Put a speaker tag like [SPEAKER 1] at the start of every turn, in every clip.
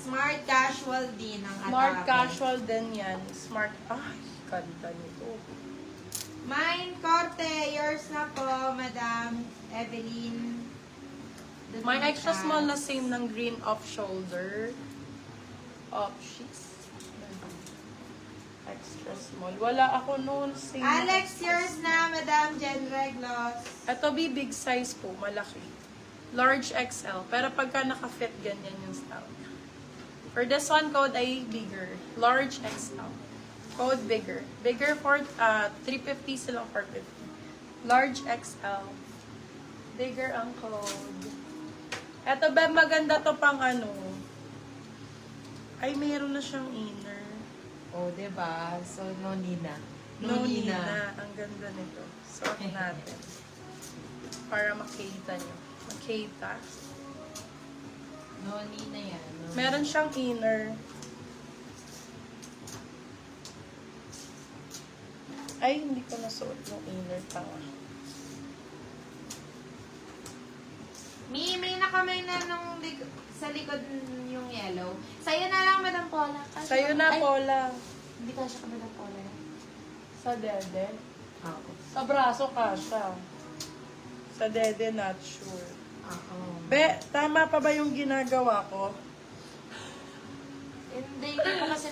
[SPEAKER 1] Smart casual din ang atake.
[SPEAKER 2] Smart casual din yan. Smart, ay, ganda nito.
[SPEAKER 1] Mine Corte, yours na po, Madam Evelyn.
[SPEAKER 2] Mine extra small na same ng green off shoulder. Off sheets. Extra small. Wala ako noon. Same
[SPEAKER 1] Alex, yours na, Madam Jen Reglos.
[SPEAKER 2] Ito big size po, malaki. Large XL. Pero pagka naka-fit, ganyan yung style. For this one, code ay bigger. Large XL. Code bigger. Bigger for 350 silang 450. Large XL. Bigger ang code. Ito ba, maganda to pang ano. Ay, mayroon na siyang inner.
[SPEAKER 1] Oh, diba? So, no need na.
[SPEAKER 2] No need na. Ang ganda nito. Suot natin. Para makita nyo. Makita.
[SPEAKER 1] No need na yan. No need.
[SPEAKER 2] Meron siyang inner. Ay, hindi ko nasuot yung inner tanga.
[SPEAKER 1] May nakamay na nung sa likod yung yellow. Sa'yo na lang, Madam Paula.
[SPEAKER 2] Sa'yo na,
[SPEAKER 1] Ay,
[SPEAKER 2] Paula.
[SPEAKER 1] hindi ka siya ka, Madam Paula.
[SPEAKER 2] Sa dede.
[SPEAKER 1] Oo.
[SPEAKER 2] Sa braso kasha. Sa dede, not sure.
[SPEAKER 1] Oo.
[SPEAKER 2] Be, tama pa ba yung ginagawa ko?
[SPEAKER 1] Hindi ko kasi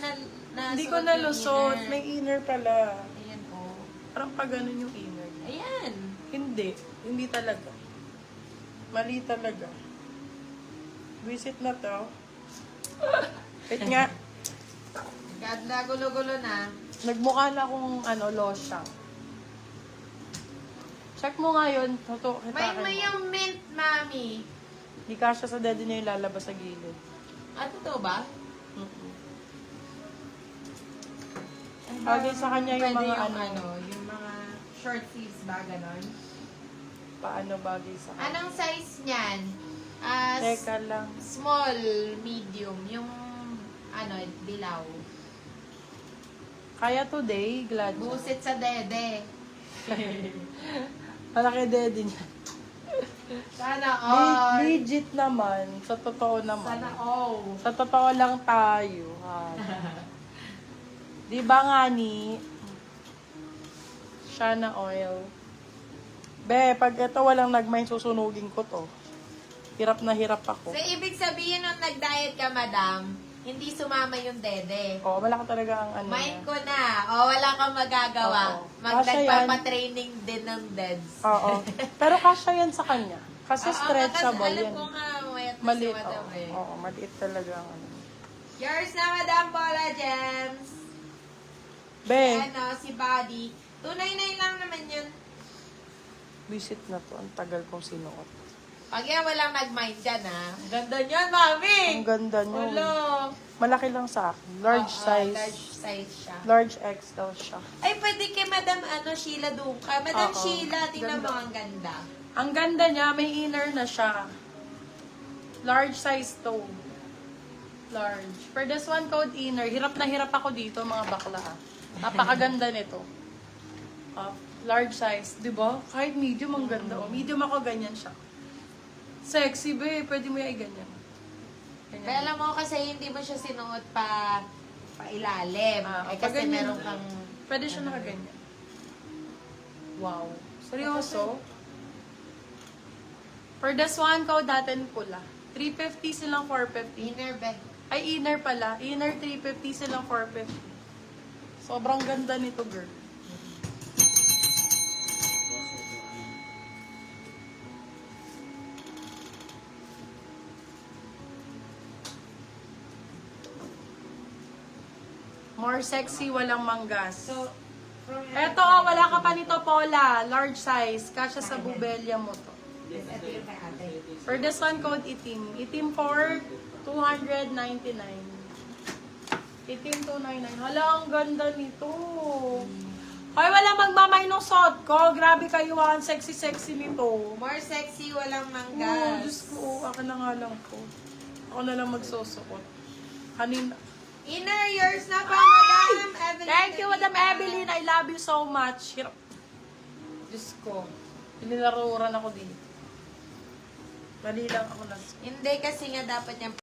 [SPEAKER 2] Hindi ko nalusot.
[SPEAKER 1] Inner.
[SPEAKER 2] May inner pala.
[SPEAKER 1] Ayan po.
[SPEAKER 2] Parang pa ganun yung inner.
[SPEAKER 1] Ayan.
[SPEAKER 2] Hindi. Hindi talaga. Mali talaga. Visit na to. Wait nga.
[SPEAKER 1] Ganda, gulo-gulo na.
[SPEAKER 2] Nagmukha na akong lotion. Check mo nga yun.
[SPEAKER 1] May yung mint, mami.
[SPEAKER 2] Hindi kasya sa dede niya yung lalabas sa gilid.
[SPEAKER 1] Totoo ba?
[SPEAKER 2] Bagay sa kanya yung
[SPEAKER 1] Pwede
[SPEAKER 2] mga
[SPEAKER 1] yung mga short sleeves ba, ganon?
[SPEAKER 2] Paano bagay sa kanya?
[SPEAKER 1] Anong size niyan?
[SPEAKER 2] Teka lang.
[SPEAKER 1] Small, medium, yung dilaw.
[SPEAKER 2] Kaya today, glad siya.
[SPEAKER 1] Busit sa dede.
[SPEAKER 2] Malaki dede niya.
[SPEAKER 1] Sana all.
[SPEAKER 2] Legit naman. Sa totoo naman.
[SPEAKER 1] Sana all.
[SPEAKER 2] Sa totoo lang tayo. Di ba nga ni? Shana oil. Be, pag ito walang nagmay, susunugin ko to. Hirap na hirap ako.
[SPEAKER 1] So, ibig sabihin nung nag-diet ka, madam, hindi sumama yung dede.
[SPEAKER 2] Oo, wala ka talaga ang
[SPEAKER 1] Mind ko na. Wala kang magagawa.
[SPEAKER 2] Oo.
[SPEAKER 1] Magdagpapatraining din ng deads.
[SPEAKER 2] Oo. Pero kasya yan sa kanya. Kasi
[SPEAKER 1] Oo,
[SPEAKER 2] stretchable
[SPEAKER 1] kasi
[SPEAKER 2] yan.
[SPEAKER 1] alam ko nga, mayat na si
[SPEAKER 2] Maliit.
[SPEAKER 1] madam eh.
[SPEAKER 2] Oo, maliit talaga ang
[SPEAKER 1] Yours na, Madam Paula Gems.
[SPEAKER 2] Be,
[SPEAKER 1] Si Buddy. 299 lang naman yun.
[SPEAKER 2] visit na to. Ang tagal kong sinuot.
[SPEAKER 1] Pag yan walang nag-mind dyan, ha? Ganda niyan, mami!
[SPEAKER 2] Ang ganda nyo.
[SPEAKER 1] Ulo!
[SPEAKER 2] Malaki lang sa akin. Large size.
[SPEAKER 1] Large size siya.
[SPEAKER 2] Large XL siya.
[SPEAKER 1] Ay, pwede kay Madam Sheila Duca. Madam
[SPEAKER 2] Oo.
[SPEAKER 1] Sheila, tingnan
[SPEAKER 2] Ganda.
[SPEAKER 1] mo ang ganda.
[SPEAKER 2] Ang ganda niya, may inner na siya. Large size to. Large. For this one, code inner. Hirap na hirap ako dito, mga bakla. Napakaganda nito. Large size. Diba? Kahit medium, ang ganda. Medium ako, ganyan siya. Sexy, be. Pwede mo yung ganyan. Ganyan.
[SPEAKER 1] Kaya alam mo kasi hindi mo siya sinuot pa ilalim. Kasi
[SPEAKER 2] ganyan.
[SPEAKER 1] meron kang...
[SPEAKER 2] Pwede siya nakaganyan. Wow. Seryoso? For this one, code natin pula. 350 silang 450.
[SPEAKER 1] Inner bag.
[SPEAKER 2] Ay, inner pala. Inner 350 silang 450. Sobrang ganda nito, girl. More sexy, walang manggas.
[SPEAKER 1] So,
[SPEAKER 2] Eto, wala ka pa nito, Paula. Large size. Kasya sa bubelya mo to.
[SPEAKER 1] ito yung kay ate.
[SPEAKER 2] For this one, code itim. Itim for 299. Itim 299. Hala, ang ganda nito. Hoy, wala magmamay nung suot ko. Grabe kayo, ang sexy-sexy nito.
[SPEAKER 1] More sexy, walang
[SPEAKER 2] Oh,
[SPEAKER 1] manggas.
[SPEAKER 2] Diyos ko. Akin na nga lang po. Ako na lang magsusuot. Kanina.
[SPEAKER 1] Inner yours na pa, Madam Evelyn.
[SPEAKER 2] Thank you, Madam Madam Evelyn, I love you so much. Hirap. Diyos ko. Pinilaruran ako dito. Mali lang ako lang.
[SPEAKER 1] Hindi kasi nga dapat yung